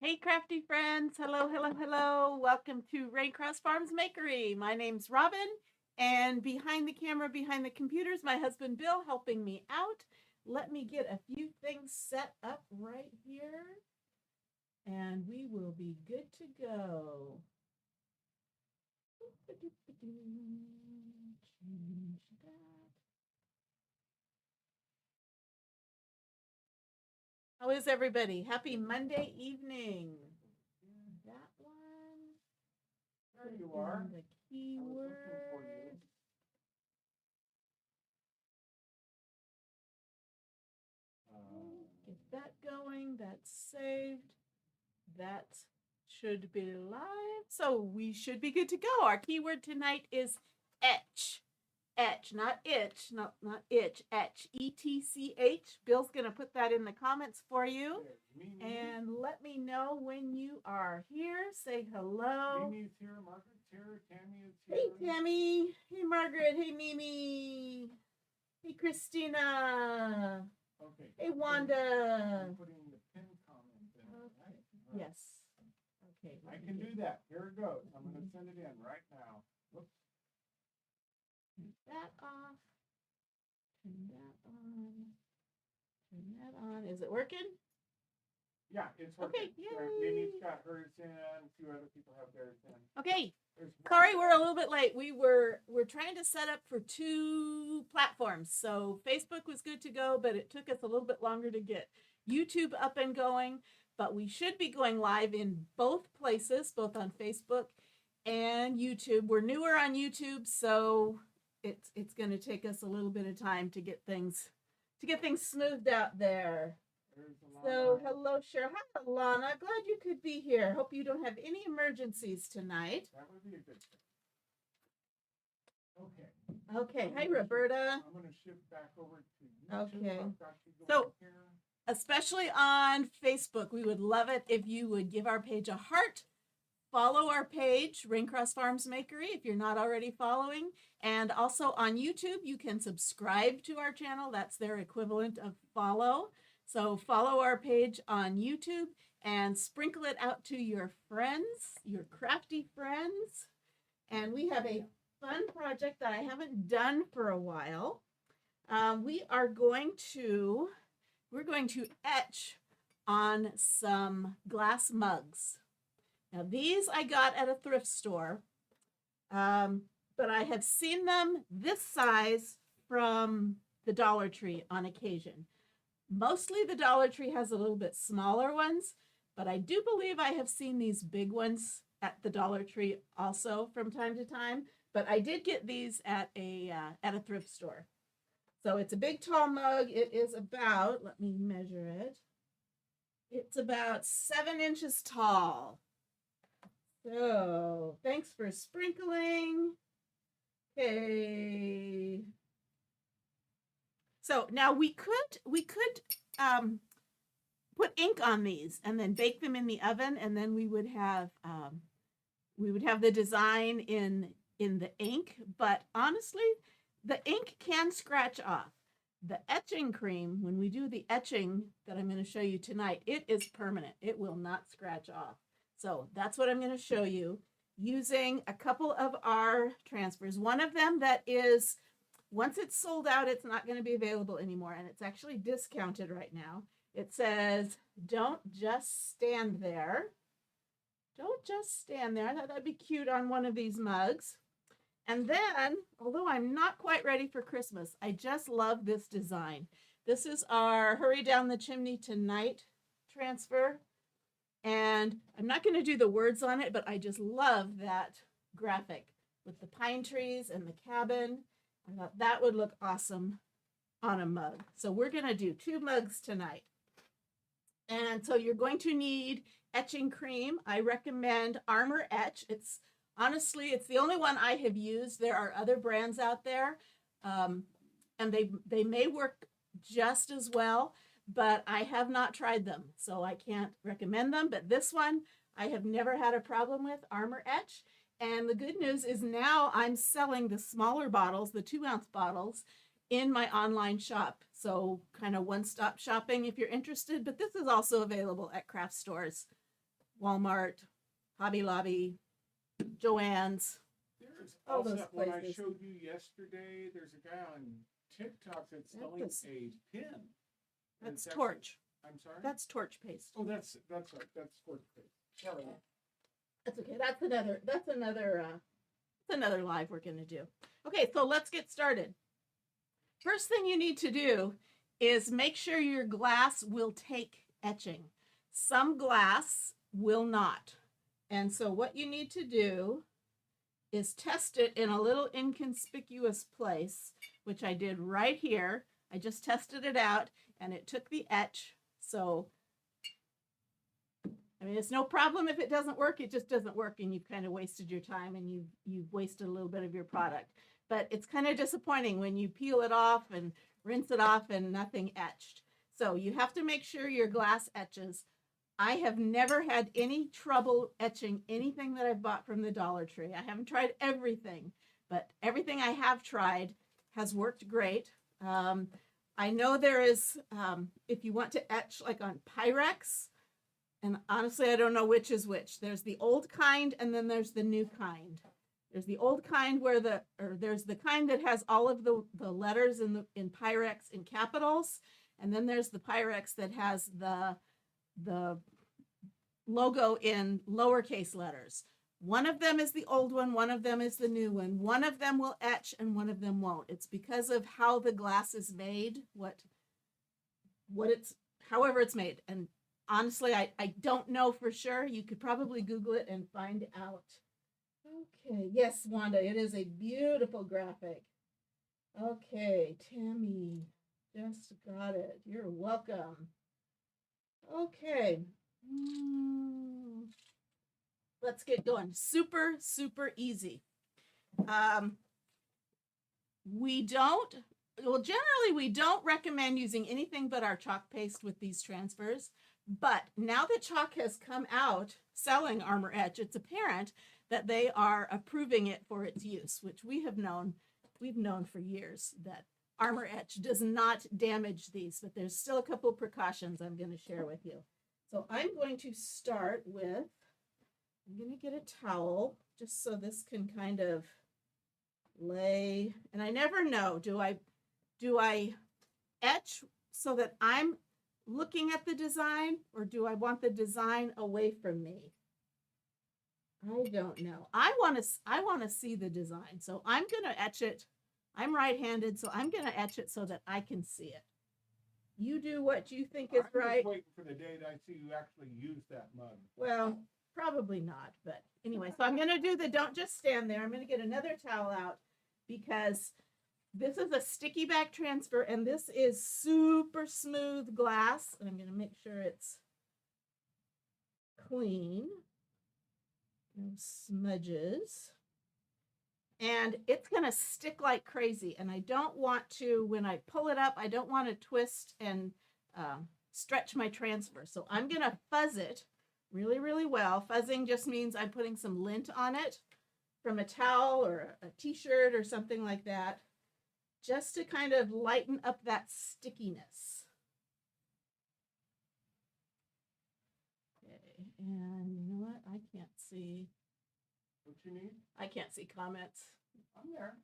Hey, crafty friends. Hello, hello, hello. Welcome to Raycross Farms Makery. My name's Robin, and behind the camera, behind the computers, my husband Bill helping me out. Let me get a few things set up right here, and we will be good to go. Change that. How is everybody? Happy Monday evening. That one. There you are. The keyword. Get that going. That's saved. That should be live. So we should be good to go. Our keyword tonight is etch. Etch, not itch, not itch, etch, ETCH. Bill's going to put that in the comments for you. And let me know when you are here. Say hello. Mimi's here, Margaret's here, Tammy is here. Hey, Tammy. Hey, Margaret. Hey, Mimi. Hey, Christina. Okay. Hey, Wanda. I'm putting the pin comment in. Okay. Right? Yes. Okay. I can do that. Here it goes. I'm going to send it in right now. Whoops. Turn that off. Turn that on. Turn that on. Is it working? Yeah, it's working. Okay. Mimi's got hers in. A few other people have theirs in. Okay. Sorry, we're a little bit late. We're trying to set up for 2 platforms. So Facebook was good to go, but it took us a little bit longer to get YouTube up and going. But we should be going live in both places, both on Facebook and YouTube. We're newer on YouTube, so it's going to take us a little bit of time to get things smoothed out there. So hello, Cheryl. Hi, Alana. Glad you could be here. Hope you don't have any emergencies tonight. That would be a good thing. Okay. Okay. Hi, Roberta. I'm going to shift back over to YouTube. Okay. So, especially on Facebook, we would love it if you would give our page a heart. Follow our page, Raycross Farms Makery, if you're not already following. And also on YouTube, you can subscribe to our channel. That's their equivalent of follow. So follow our page on YouTube and sprinkle it out to your friends, your crafty friends. And we have a fun project that I haven't done for a while. We're going to etch on some glass mugs. Now these I got at a thrift store, but I have seen them this size from the Dollar Tree on occasion. Mostly the Dollar Tree has a little bit smaller ones, but I do believe I have seen these big ones at the Dollar Tree also from time to time. But I did get these at a thrift store. So it's a big tall mug. It is about, let me measure it. It's about 7 inches tall. So thanks for sprinkling. Okay. So now we could put ink on these and then bake them in the oven, and then we would have the design in the ink. But honestly, the ink can scratch off. The etching cream, when we do the etching that I'm going to show you tonight, it is permanent. It will not scratch off. So that's what I'm going to show you using a couple of our transfers. One of them that is, once it's sold out, it's not going to be available anymore, and it's actually discounted right now. It says, don't just stand there. Don't just stand there. I thought that'd be cute on one of these mugs. And then, although I'm not quite ready for Christmas, I just love this design. This is our Hurry Down the Chimney Tonight transfer. And I'm not going to do the words on it, but I just love that graphic with the pine trees and the cabin. I thought that would look awesome on a mug. So we're going to do 2 mugs tonight. And so you're going to need etching cream. I recommend Armor Etch. Honestly, it's the only one I have used. There are other brands out there, and they may work just as well, but I have not tried them, so I can't recommend them. But this one, I have never had a problem with, Armor Etch. And the good news is now I'm selling the smaller bottles, the 2-ounce bottles, in my online shop. So kind of one-stop shopping if you're interested, but this is also available at craft stores Walmart, Hobby Lobby, Joann's. There's All also those when I places. showed you yesterday, there's a guy on TikTok that's That selling was- a pin. And That's it's torch. I'm sorry? That's torch paste. Oh, that's right. That's torch paste. Sorry. That's okay. That's another live we're gonna do. Okay, so let's get started. First thing you need to do is make sure your glass will take etching. Some glass will not. And so what you need to do is test it in a little inconspicuous place, which I did right here. I just tested it out and it took the etch. So, I mean, it's no problem if it doesn't work. It just doesn't work and you've kind of wasted your time and you've wasted a little bit of your product. But it's kind of disappointing when you peel it off and rinse it off and nothing etched. So you have to make sure your glass etches. I have never had any trouble etching anything that I've bought from the Dollar Tree. I haven't tried everything, but everything I have tried has worked great. I know there is, if you want to etch like on Pyrex, and honestly, I don't know which is which. There's the old kind and then there's the new kind. There's the old kind there's the kind that has all of the letters in Pyrex in capitals, and then there's the Pyrex that has the logo in lowercase letters. One of them is the old one of them is the new one. One of them will etch and one of them won't. It's because of how the glass is made, however it's made. And honestly, I don't know for sure. You could probably Google it and find out. Okay, yes, Wanda, it is a beautiful graphic. Okay, Tammy, just got it. You're welcome. Okay. Let's get going. Super, super easy. Generally we don't recommend using anything but our chalk paste with these transfers. But now that chalk has come out selling Armor Etch, it's apparent that they are approving it for its use, which we've known for years that Armor Etch does not damage these, but there's still a couple of precautions I'm going to share with you. So I'm going to start with, I'm going to get a towel just so this can kind of lay, and I never know, do I etch so that I'm looking at the design or do I want the design away from me? I don't know. I want to see the design. So I'm going to etch it. I'm right-handed, so I'm going to etch it so that I can see it. You do what you think is right. I'm just waiting for the day that I see you actually use that mug. Well, probably not, but anyway, so I'm going to do don't just stand there. I'm going to get another towel out because this is a sticky back transfer and this is super smooth glass. And I'm going to make sure it's clean. No smudges. And it's going to stick like crazy. And I don't want to, when I pull it up, I don't want to twist and stretch my transfer. So I'm going to fuzz it really, really well. Fuzzing just means I'm putting some lint on it from a towel or a t-shirt or something like that, just to kind of lighten up that stickiness. Okay, and you know what? I can't see. What you need? I can't see comments. I'm there.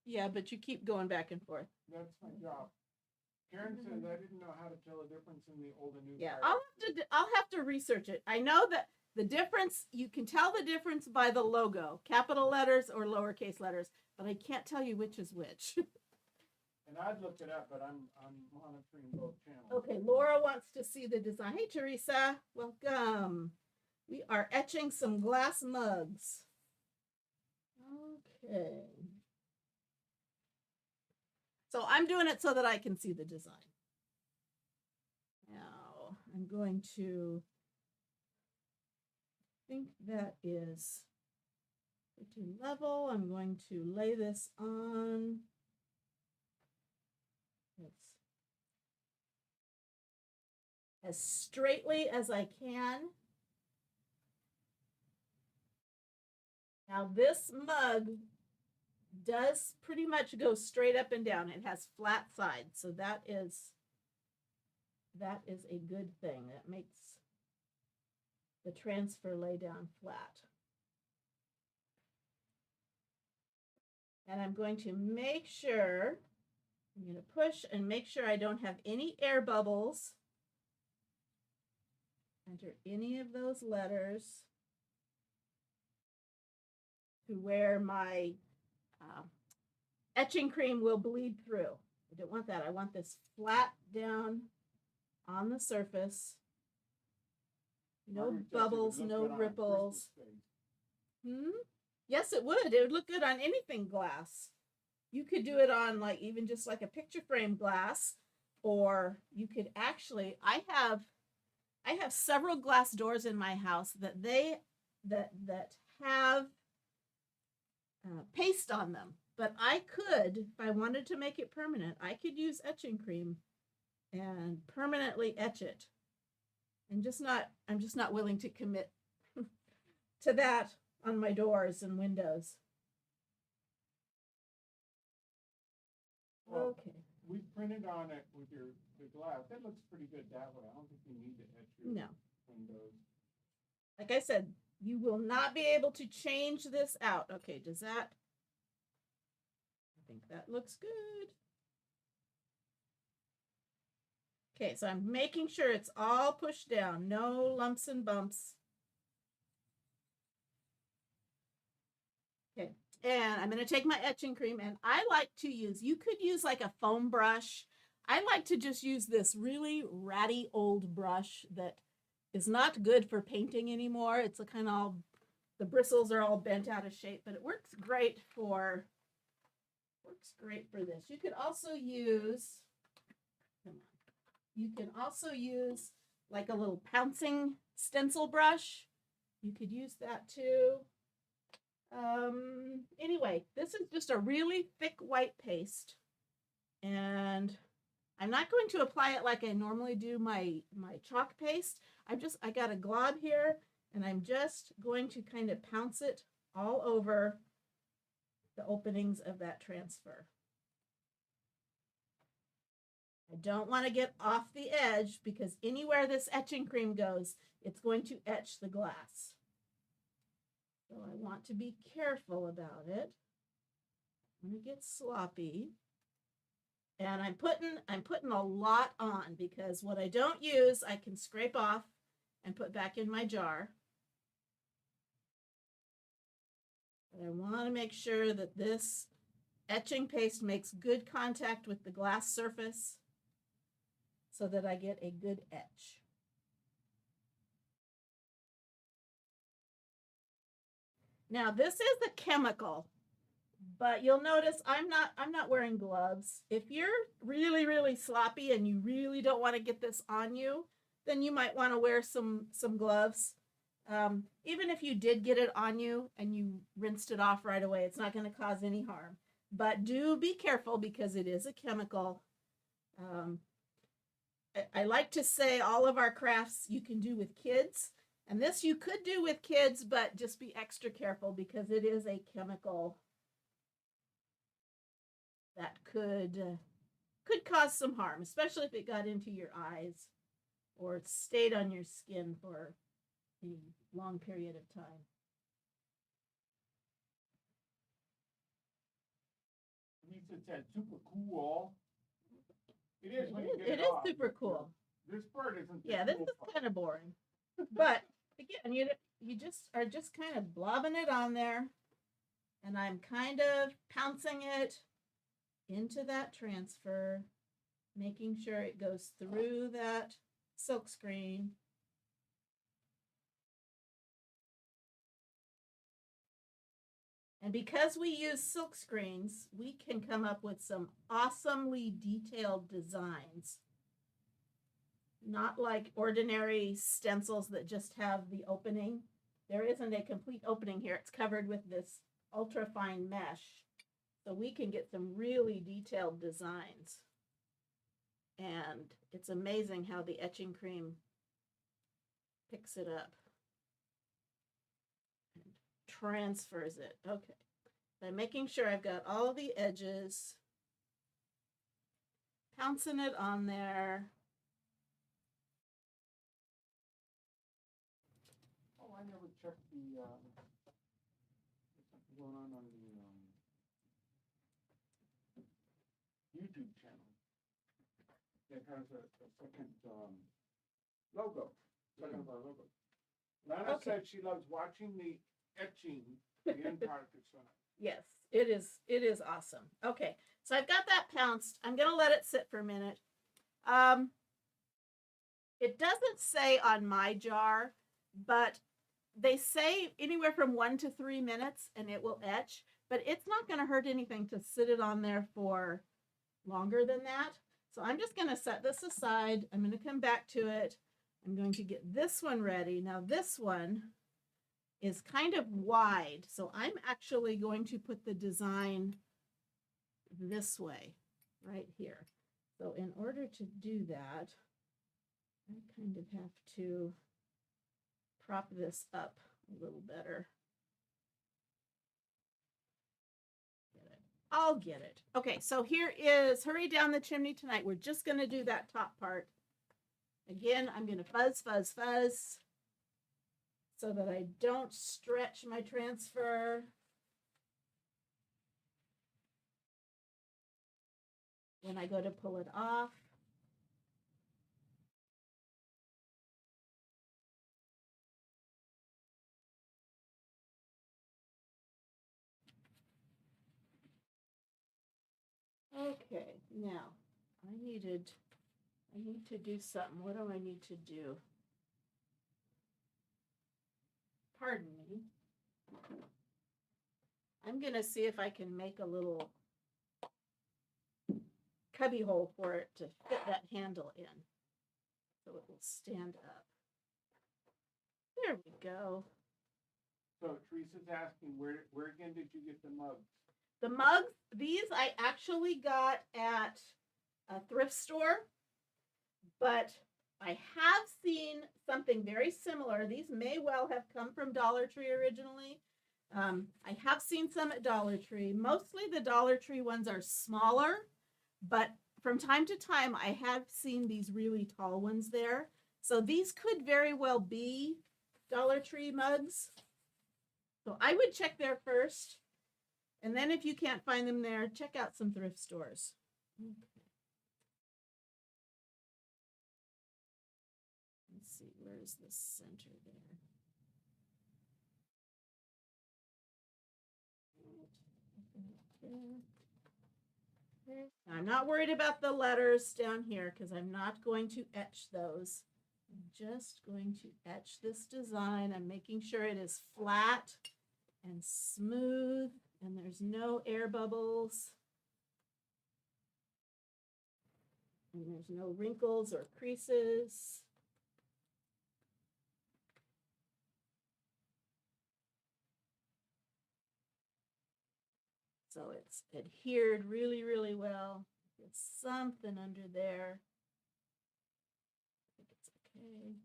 Yeah, but you keep going back and forth. That's my job. Karen says I didn't know how to tell the difference in the old and new. Yeah, I'll have to research it. I know that the difference, you can tell the difference by the logo, capital letters or lowercase letters, but I can't tell you which is which. And I'd look it up, but I'm monitoring both channels. Okay, Laura wants to see the design. Hey, Teresa, welcome. We are etching some glass mugs. Okay. So I'm doing it so that I can see the design. Now I'm going to, I think that is pretty level. I'm going to lay this on. As straightly as I can. Now this mug does pretty much go straight up and down. It has flat sides, so that is a good thing. That makes the transfer lay down flat. And I'm going to make sure, I'm going to push and make sure I don't have any air bubbles. Enter any of those letters to where my etching cream will bleed through. I don't want that. I want this flat down on the surface. No bubbles, no ripples. Yes, it would. It would look good on anything glass. You could do it on like even just like a picture frame glass, or you could actually, I have several glass doors in my house that have paste on them. But I could, if I wanted to make it permanent, I could use etching cream and permanently etch it. I'm just not willing to commit to that on my doors and windows. Well, okay. We printed on it with the glass. That looks pretty good that way. I don't think you need to etch your windows. Like I said, you will not be able to change this out. Okay, does that? I think that looks good. Okay, so I'm making sure it's all pushed down. No lumps and bumps. Okay, and I'm going to take my etching cream, and I like to use, you could use like a foam brush. I like to just use this really ratty old brush that is not good for painting anymore. It's a kind of, the bristles are all bent out of shape, but it works great for this. You could also use, like a little pouncing stencil brush. You could use that too. Anyway, this is just a really thick white paste, and I'm not going to apply it like I normally do my chalk paste. I got a glob here, and I'm just going to kind of pounce it all over the openings of that transfer. I don't want to get off the edge, because anywhere this etching cream goes, it's going to etch the glass. So I want to be careful about it. I'm going to get sloppy. And I'm putting a lot on, because what I don't use, I can scrape off and put back in my jar. But I want to make sure that this etching paste makes good contact with the glass surface so that I get a good etch. Now this is a chemical, but you'll notice I'm not wearing gloves. If you're really, really sloppy and you really don't want to get this on you, then you might want to wear some gloves. Even if you did get it on you and you rinsed it off right away, it's not going to cause any harm. But do be careful, because it is a chemical. I like to say all of our crafts you can do with kids. And this you could do with kids, but just be extra careful, because it is a chemical that could cause some harm, especially if it got into your eyes or it stayed on your skin for a long period of time. Lisa said super cool. It is when you get It is off. super cool. This part isn't. Yeah, this is kind of boring. But again, you just are just kind of blobbing it on there, and I'm kind of pouncing it into that transfer, making sure it goes through that silk screen. And because we use silk screens, we can come up with some awesomely detailed designs. Not like ordinary stencils that just have the opening. There isn't a complete opening here. It's covered with this ultra fine mesh. So we can get some really detailed designs. And it's amazing how the etching cream picks it up and transfers it. Okay. By making sure I've got all the edges, pouncing it on there. I never checked the, what's going on the, YouTube channel. It has a second, logo, second of our logo. Lana Okay. said she loves watching the etching, the end product is on it. Yes, it is. It is awesome. Okay, so I've got that pounced. I'm gonna let it sit for a minute. It doesn't say on my jar, but they say anywhere from 1 to 3 minutes and it will etch, but it's not going to hurt anything to sit it on there for longer than that. So I'm just going to set this aside. I'm going to come back to it. I'm going to get this one ready. Now this one is kind of wide, so I'm actually going to put the design this way, right here. So in order to do that, I kind of have to prop this up a little better. Get it. I'll get it. Okay, so here is Hurry Down the Chimney Tonight. We're just going to do that top part. Again, I'm going to fuzz, fuzz, fuzz so that I don't stretch my transfer. When I go to pull it off, okay, now I need to do something. What do I need to do? Pardon me. I'm going to see if I can make a little cubby hole for it to fit that handle in so it will stand up. There we go. So Teresa's asking, where again did you get the mugs? The mugs, these I actually got at a thrift store, but I have seen something very similar. These may well have come from Dollar Tree originally. I have seen some at Dollar Tree. Mostly the Dollar Tree ones are smaller, but from time to time I have seen these really tall ones there. So these could very well be Dollar Tree mugs. So I would check there first. And then if you can't find them there, check out some thrift stores. Okay. Let's see, where is the center there? I'm not worried about the letters down here because I'm not going to etch those. I'm just going to etch this design. I'm making sure it is flat and smooth and there's no air bubbles. And there's no wrinkles or creases. So it's adhered really, really well. There's something under there. I think it's okay.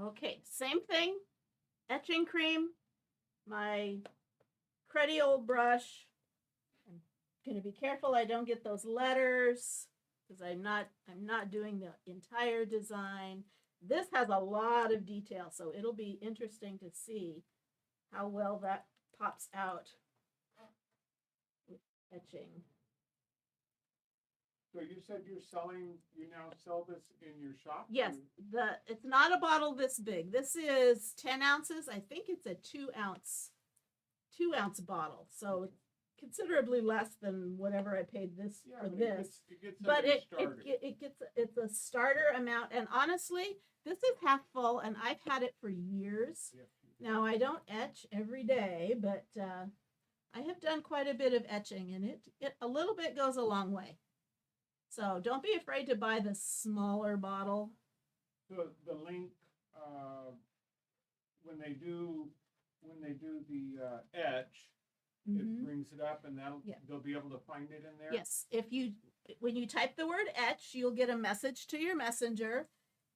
Okay, same thing. Etching cream, my cruddy old brush. I'm gonna be careful I don't get those letters because I'm not doing the entire design. This has a lot of detail, so it'll be interesting to see how well that pops out with etching. So you said you now sell this in your shop? Yes, it's not a bottle this big. This is 10 ounces. I think it's a 2-ounce bottle. So considerably less than whatever I paid this for this. But it's a starter amount. And honestly, this is half full and I've had it for years. Yeah. Now I don't etch every day, but I have done quite a bit of etching and it a little bit goes a long way. So don't be afraid to buy the smaller bottle. The link, when they do the etch, it brings it up and they'll be able to find it in there? Yes. When you type the word etch, you'll get a message to your messenger.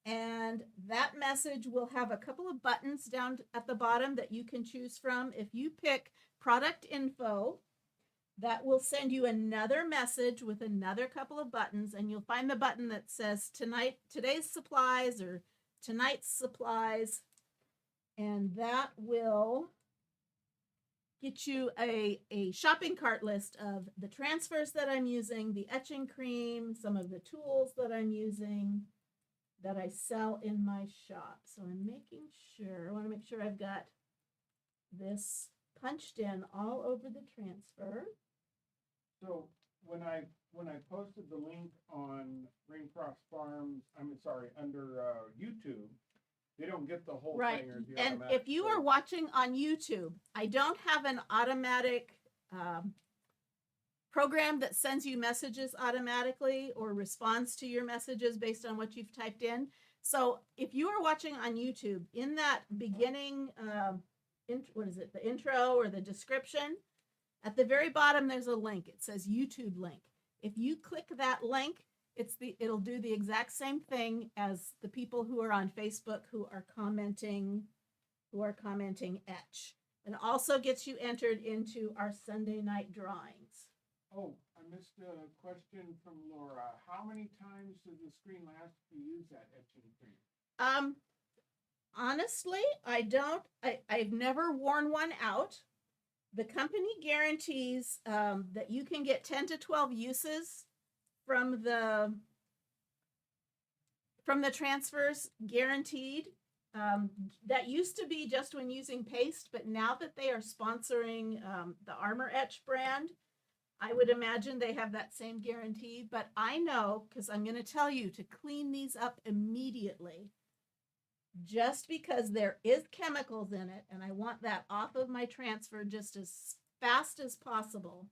And that message will have a couple of buttons down at the bottom that you can choose from. If you pick product info, that will send you another message with another couple of buttons, and you'll find the button that says today's supplies or tonight's supplies, and that will get you a shopping cart list of the transfers that I'm using, the etching cream, some of the tools that I'm using that I sell in my shop. So I'm making sure, I want to make sure I've got this punched in all over the transfer. So when I posted the link on Greencross Farms, under YouTube, they don't get the whole thing. Or the and if you are watching on YouTube, I don't have an automatic program that sends you messages automatically or responds to your messages based on what you've typed in. So if you are watching on YouTube, in that beginning, the intro or the description, at the very bottom, there's a link. It says YouTube link. If you click that link, it'll do the exact same thing as the people who are on Facebook who are commenting Etch. And also gets you entered into our Sunday night drawings. Oh, I missed a question from Laura. How many times does the screen last if you use that etching cream? Honestly, I've never worn one out. The company guarantees that you can get 10 to 12 uses from the transfers, guaranteed. That used to be just when using paste, but now that they are sponsoring the Armor Etch brand, I would imagine they have that same guarantee. But I know, because I'm going to tell you to clean these up immediately, just because there is chemicals in it, and I want that off of my transfer just as fast as possible.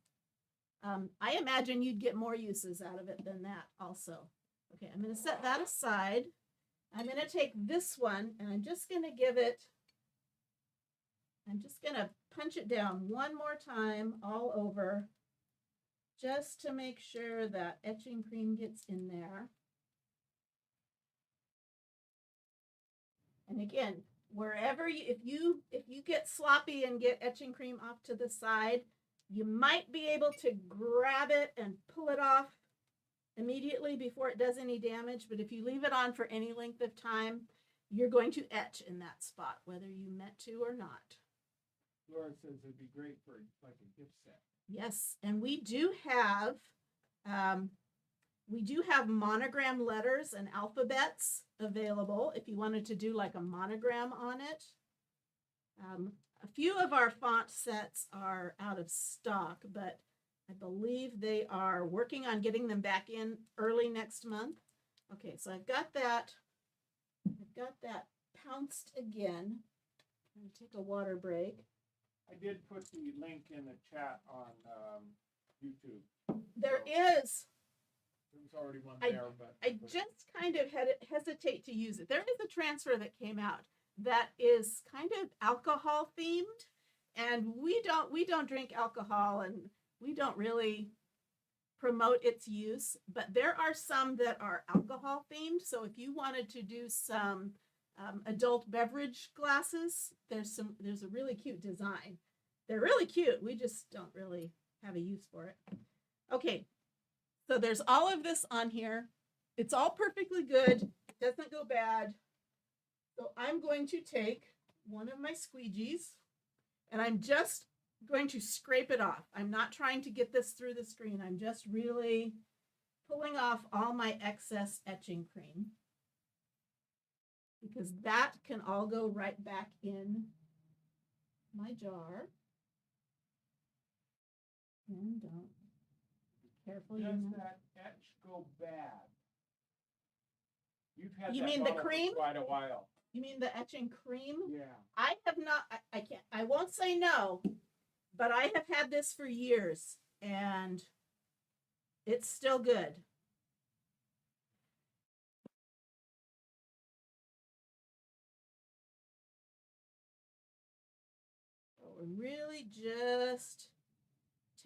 I imagine you'd get more uses out of it than that also. Okay, I'm going to set that aside. I'm going to take this one, and I'm just going to punch it down one more time all over, just to make sure that etching cream gets in there. And again, wherever if you get sloppy and get etching cream off to the side, you might be able to grab it and pull it off immediately before it does any damage. But if you leave it on for any length of time, you're going to etch in that spot, whether you meant to or not. Laura says it'd be great for like a gift set. Yes, and we do have monogram letters and alphabets available if you wanted to do like a monogram on it. A few of our font sets are out of stock, but I believe they are working on getting them back in early next month. Okay, so I've got that pounced again. I'm going to take a water break. I did put the link in the chat on YouTube. There is. There's already one there, but I just kind of hesitate to use it. There is a transfer that came out that is kind of alcohol themed, and we don't drink alcohol, and we don't really promote its use. But there are some that are alcohol themed. So if you wanted to do some adult beverage glasses, there's a really cute design. They're really cute. We just don't really have a use for it. Okay, so there's all of this on here. It's all perfectly good. It doesn't go bad. So I'm going to take one of my squeegees, and I'm just going to scrape it off. I'm not trying to get this through the screen. I'm just really pulling off all my excess etching cream, because that can all go right back in my jar. And don't be careful. Does that etch go bad? You've had You that mean the bottle cream? for quite a while. You mean the etching cream? Yeah. I have not, I won't say no, but I have had this for years and it's still good. So we're really just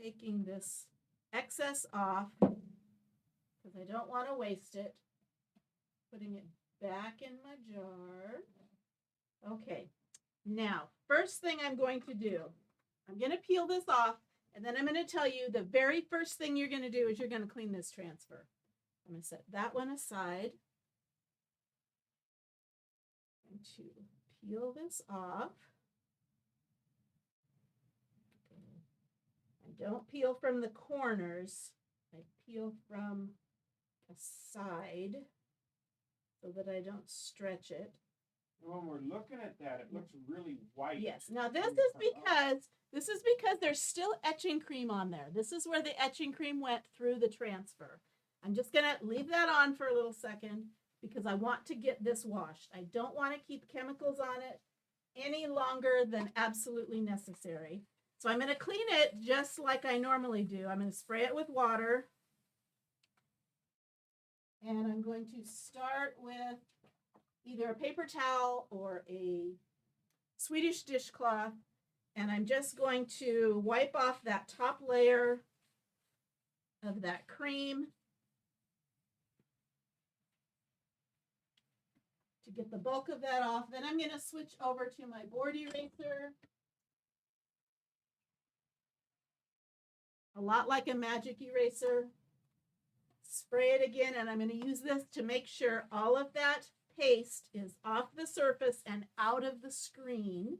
taking this excess off because I don't want to waste it. Putting it back in my jar. Okay, now, first thing I'm going to do, I'm going to peel this off, And then I'm going to tell you the very first thing you're going to do is you're going to clean this transfer. I'm going to set that one aside. I'm going to peel this off. I don't peel from the corners. I peel from a side so that I don't stretch it. When we're looking at that, it looks really white. Yes. Now this is because there's still etching cream on there. This is where the etching cream went through the transfer. I'm just going to leave that on for a little second because I want to get this washed. I don't want to keep chemicals on it any longer than absolutely necessary. So I'm going to clean it just like I normally do. I'm going to spray it with water. And I'm going to start with either a paper towel or a Swedish dishcloth. And I'm just going to wipe off that top layer of that cream to get the bulk of that off. Then I'm going to switch over to my board eraser. A lot like a magic eraser. Spray it again, and I'm going to use this to make sure all of that paste is off the surface and out of the screen.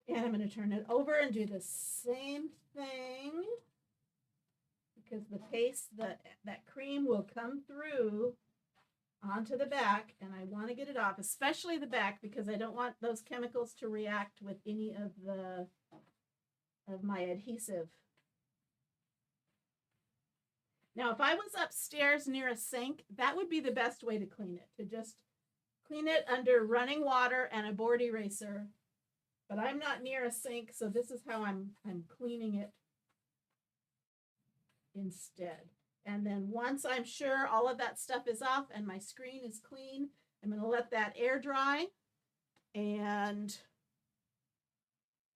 And I'm going to turn it over and do the same thing because the paste, that cream will come through onto the back, and I want to get it off, especially the back, because I don't want those chemicals to react with any of my adhesive. Now, if I was upstairs near a sink, that would be the best way to clean it, to just clean it under running water and a board eraser. But I'm not near a sink, so this is how I'm cleaning it instead. And then once I'm sure all of that stuff is off and my screen is clean, I'm going to let that air dry, and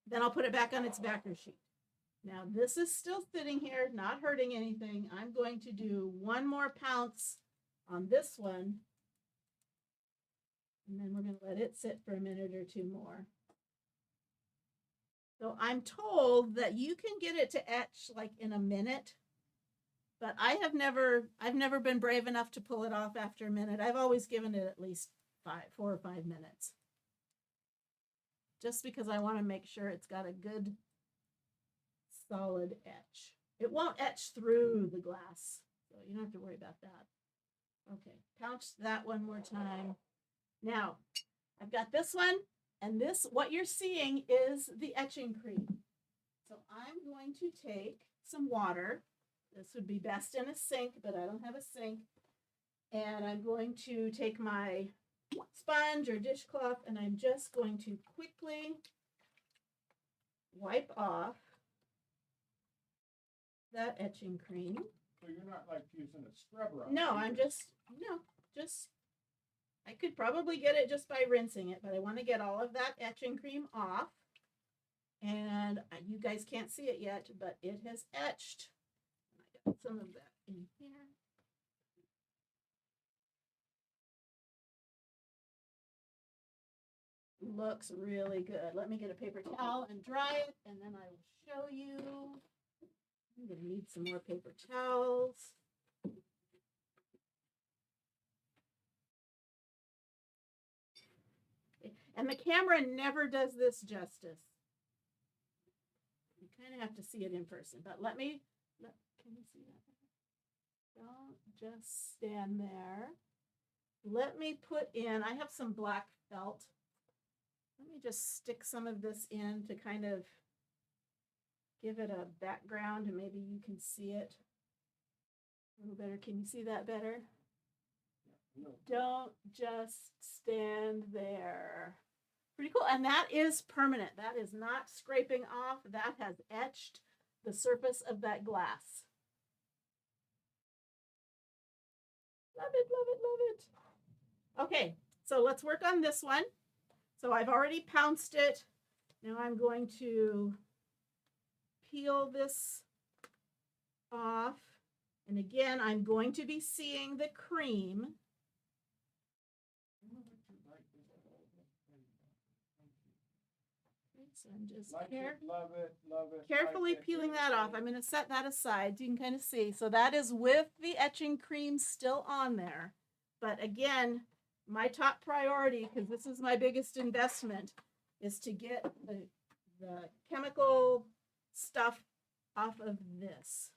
then I'll put it back on its backer sheet. Now this is still sitting here, not hurting anything. I'm going to do one more pounce on this one, and then we're going to let it sit for a minute or two more. So I'm told that you can get it to etch like in a minute, but I've never been brave enough to pull it off after a minute. I've always given it at least 4 or 5 minutes. Just because I want to make sure it's got a good solid etch. It won't etch through the glass, so you don't have to worry about that. Okay, pounce that one more time. Now, I've got this one, and this, what you're seeing is the etching cream. So I'm going to take some water. This would be best in a sink, but I don't have a sink. And I'm going to take my sponge or dishcloth, and I'm just going to quickly wipe off that etching cream. So you're not like using a scrubber on it? No, I'm just, I could probably get it just by rinsing it, but I want to get all of that etching cream off. And you guys can't see it yet, but it has etched. I got some of that in here. Looks really good. Let me get a paper towel and dry it, and then I will show you. I'm going to need some more paper towels. And the camera never does this justice. You kind of have to see it in person, but can you see that? Don't just stand there. Let me put in, I have some black felt. Let me just stick some of this in to kind of give it a background, and maybe you can see it a little better. Can you see that better? No. Don't just stand there. Pretty cool. And that is permanent. That is not scraping off. That has etched the surface of that glass. Love it, love it, love it. Okay, so let's work on this one. So I've already pounced it. Now I'm going to peel this off. And again, I'm going to be seeing the cream. So I'm just Like it, love it, love it. carefully like it, peeling that off. I'm going to set that aside so you can kind of see. So that is with the etching cream still on there. But again, my top priority, because this is my biggest investment, is to get the chemical stuff off of this.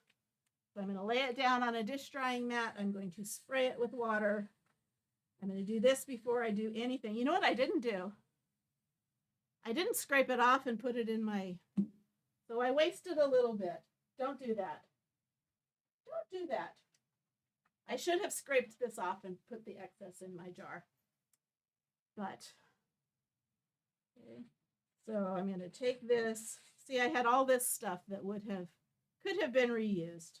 So I'm going to lay it down on a dish drying mat. I'm going to spray it with water. I'm going to do this before I do anything. You know what I didn't do? I didn't scrape it off and put it in my, so I wasted a little bit. Don't do that. Don't do that. I should have scraped this off and put the excess in my jar. But, okay. So I'm going to take this. See, I had all this stuff that could have been reused.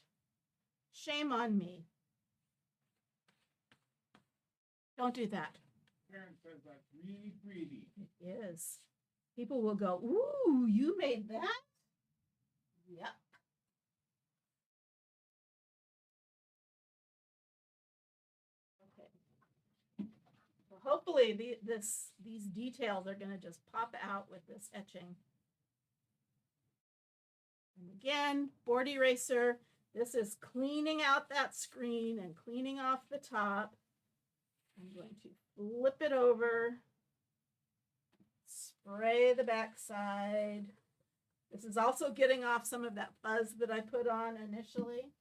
Shame on me. Don't do that. Karen says that's really pretty. It is. People will go, ooh, you made that? Yep. Okay. Well, hopefully these details are going to just pop out with this etching. And again, board eraser. This is cleaning out that screen and cleaning off the top. I'm going to flip it over, spray the back side. This is also getting off some of that fuzz that I put on initially.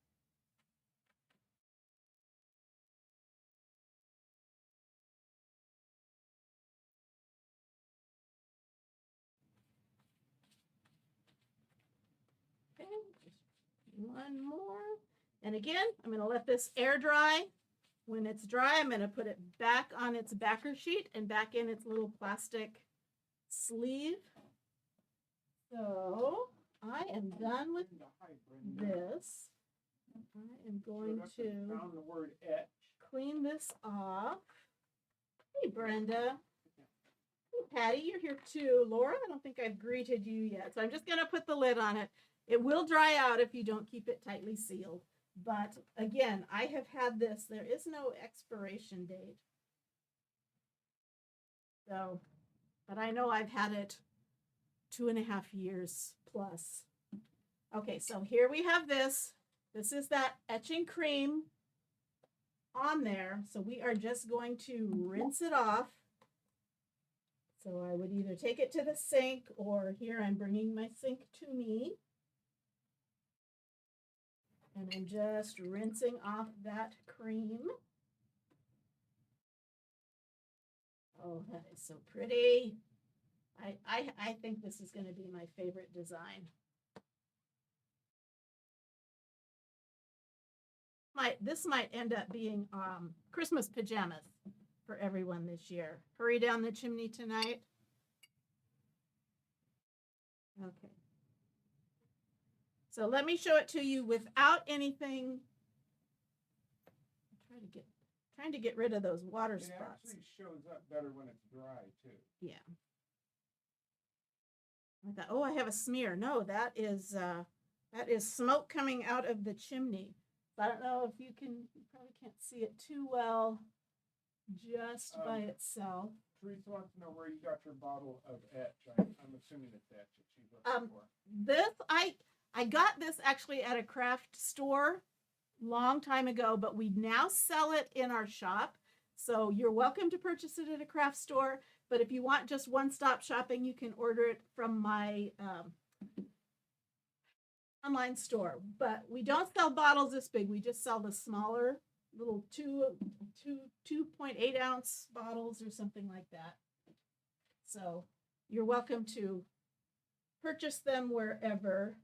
Okay, just one more. And again, I'm going to let this air dry. When it's dry, I'm going to put it back on its backer sheet and back in its little plastic sleeve. So I am done with this. I am going to found the word etch. Clean this off. Hey, Brenda. Hey, Patty, you're here too. Laura, I don't think I've greeted you yet. So I'm just going to put the lid on it. It will dry out if you don't keep it tightly sealed. But again, I have had this. There is no expiration date. So, but I know I've had it 2.5 years plus. Okay, so here we have this. This is that etching cream on there. So we are just going to rinse it off. So I would either take it to the sink, or here I'm bringing my sink to me. And I'm just rinsing off that cream. Oh, that is so pretty. I think this is going to be my favorite design. This might end up being Christmas pajamas for everyone this year. Hurry down the chimney tonight. Okay. So let me show it to you without anything. Trying to get rid of those water spots. It actually shows up better when it's dry too. Yeah. I thought, oh, I have a smear. No, that is smoke coming out of the chimney. I don't know if you probably can't see it too well just by itself. Teresa wants to know where you got your bottle of etch. I'm assuming it's etch that she's looking for. This I got this actually at a craft store long time ago, but we now sell it in our shop. So you're welcome to purchase it at a craft store. But if you want just one-stop shopping, you can order it from my online store. But we don't sell bottles this big. We just sell the smaller little 2.8 ounce bottles or something like that. So you're welcome to purchase them wherever.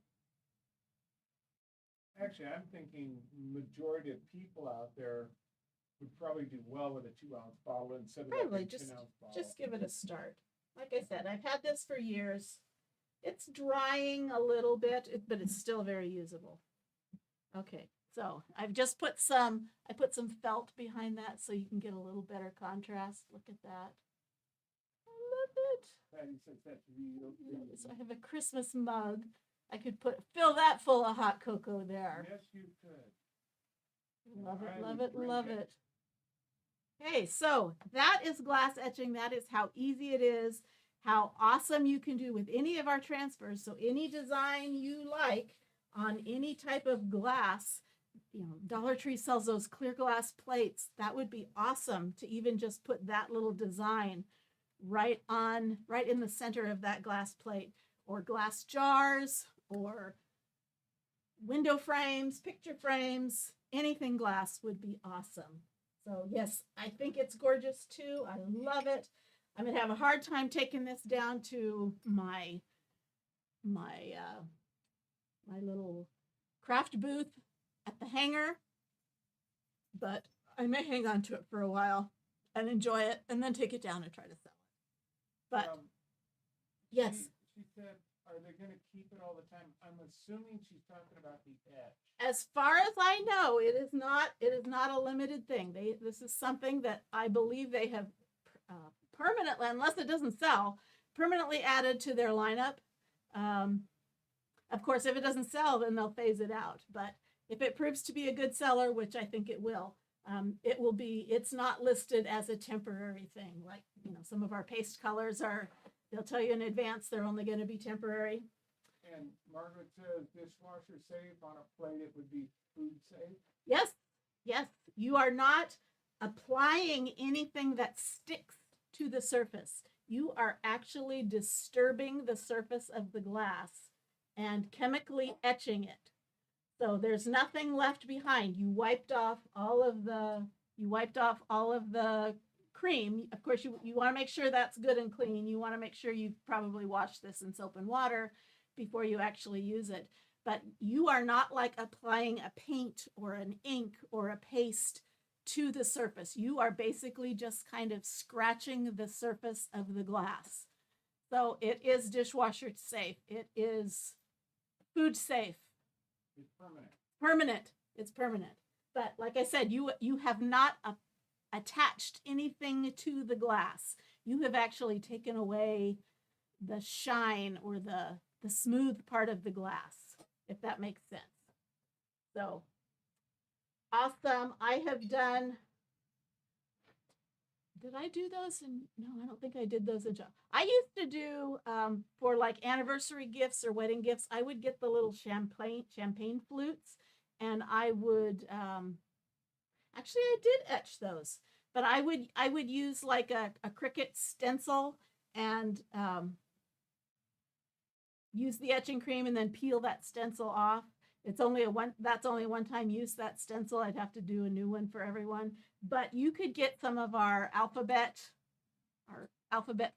Actually, I'm thinking majority of people out there would probably do well with a 2-ounce bottle instead of Probably like a 10-ounce bottle. Just give it a start. Like I said, I've had this for years. It's drying a little bit, but it's still very usable. Okay, so I've just put some felt behind that so you can get a little better contrast. Look at that. I love it. Patty says that's real pretty. So I have a Christmas mug. I could fill that full of hot cocoa there. Yes, you could. Love it, love it, love it. Okay, so that is glass etching. That is how easy it is, how awesome you can do with any of our transfers. So any design you like on any type of glass, you know, Dollar Tree sells those clear glass plates. That would be awesome to even just put that little design right in the center of that glass plate, or glass jars, or window frames, picture frames, anything glass would be awesome. So yes, I think it's gorgeous too. I love it. I'm gonna have a hard time taking this down to my little craft booth at the hangar, but I may hang on to it for a while and enjoy it, and then take it down and try to sell it. But yes, she said, are they going to keep it all the time? I'm assuming she's talking about the etch. As far as I know, it is not a limited thing. This is something that I believe they have permanently, unless it doesn't sell, permanently added to their lineup. Of course, if it doesn't sell, then they'll phase it out. But if it proves to be a good seller, which I think it will be, it's not listed as a temporary thing. Like, you know, some of our paste colors are, they'll tell you in advance they're only going to be temporary. And Margaret says dishwasher safe. On a plate it would be food safe. Yes, yes. You are not applying anything that sticks to the surface. You are actually disturbing the surface of the glass and chemically etching it. So there's nothing left behind. You wiped off all of the cream. Of course, you want to make sure that's good and clean. You want to make sure you've probably washed this in soap and water before you actually use it. But you are not like applying a paint or an ink or a paste to the surface. You are basically just kind of scratching the surface of the glass. So it is dishwasher safe. It is food safe. It's permanent. Permanent. It's permanent. But like I said, you have not attached anything to the glass. You have actually taken away the shine or the smooth part of the glass, if that makes sense. So awesome. I have done, did I do those? No, I don't think I did those in. I used to do for like anniversary gifts or wedding gifts, I would get the little champagne flutes, and I would actually I did etch those, but I would use like a Cricut stencil and use the etching cream and then peel that stencil off. That's only one time use, that stencil. I'd have to do a new one for everyone. But you could get some of our alphabet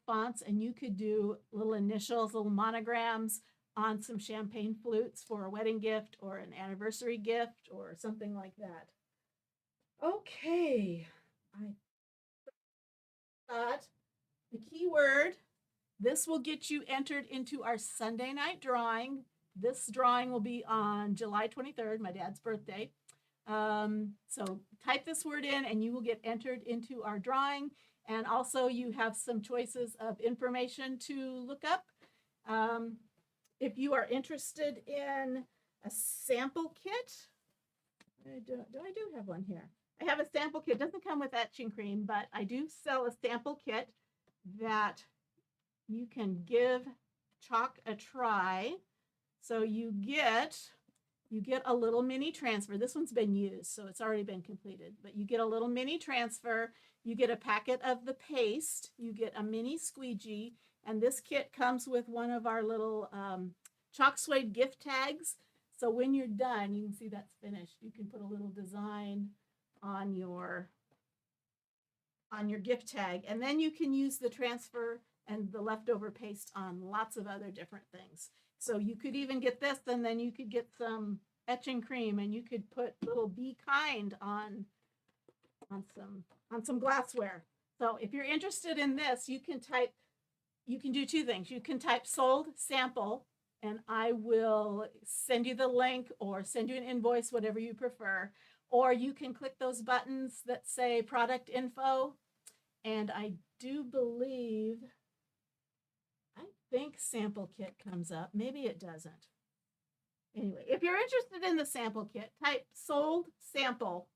fonts, and you could do little initials, little monograms on some champagne flutes for a wedding gift or an anniversary gift or something like that. Okay. I thought the keyword, this will get you entered into our Sunday night drawing. This drawing will be on July 23rd, my dad's birthday. So type this word in and you will get entered into our drawing. And also you have some choices of information to look up. If you are interested in a sample kit, I do have one here. I have a sample kit. It doesn't come with etching cream, but I do sell a sample kit that you can give chalk a try. So you get a little mini transfer. This one's been used, so it's already been completed. But you get a little mini transfer. You get a packet of the paste. You get a mini squeegee. And this kit comes with one of our little chalk suede gift tags. So when you're done, you can see that's finished. You can put a little design on your gift tag. And then you can use the transfer and the leftover paste on lots of other different things. So you could even get this, and then you could get some etching cream, and you could put little "Be Kind" on some glassware. So if you're interested in this, you can do two things. You can type "sold sample," and I will send you the link or send you an invoice, whatever you prefer. Or you can click those buttons that say product info. And I do believe, I think sample kit comes up. Maybe it doesn't. Anyway, if you're interested in the sample kit, type "sold sample,"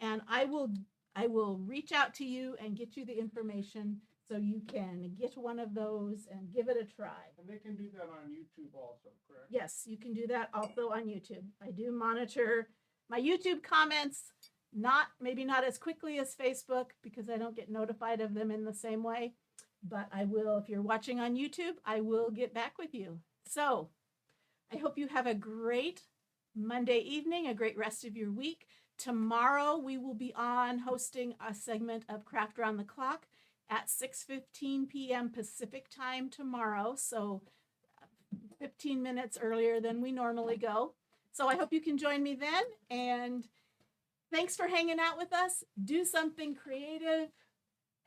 and I will reach out to you and get you the information So you can get one of those and give it a try. And they can do that on YouTube also, correct? Yes, you can do that also on YouTube. I do monitor my YouTube comments, maybe not as quickly as Facebook because I don't get notified of them in the same way, but I will, if you're watching on YouTube, I will get back with you. So I hope you have a great Monday evening, a great rest of your week. Tomorrow we will be on hosting a segment of Craft Around the Clock at 6:15 p.m. Pacific time tomorrow. So 15 minutes earlier than we normally go. So I hope you can join me then. And thanks for hanging out with us. Do something creative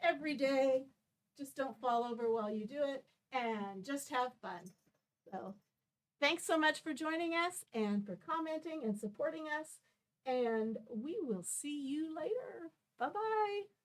every day. Just don't fall over while you do it and just have fun. So thanks so much for joining us and for commenting and supporting us. And we will see you later. Bye-bye.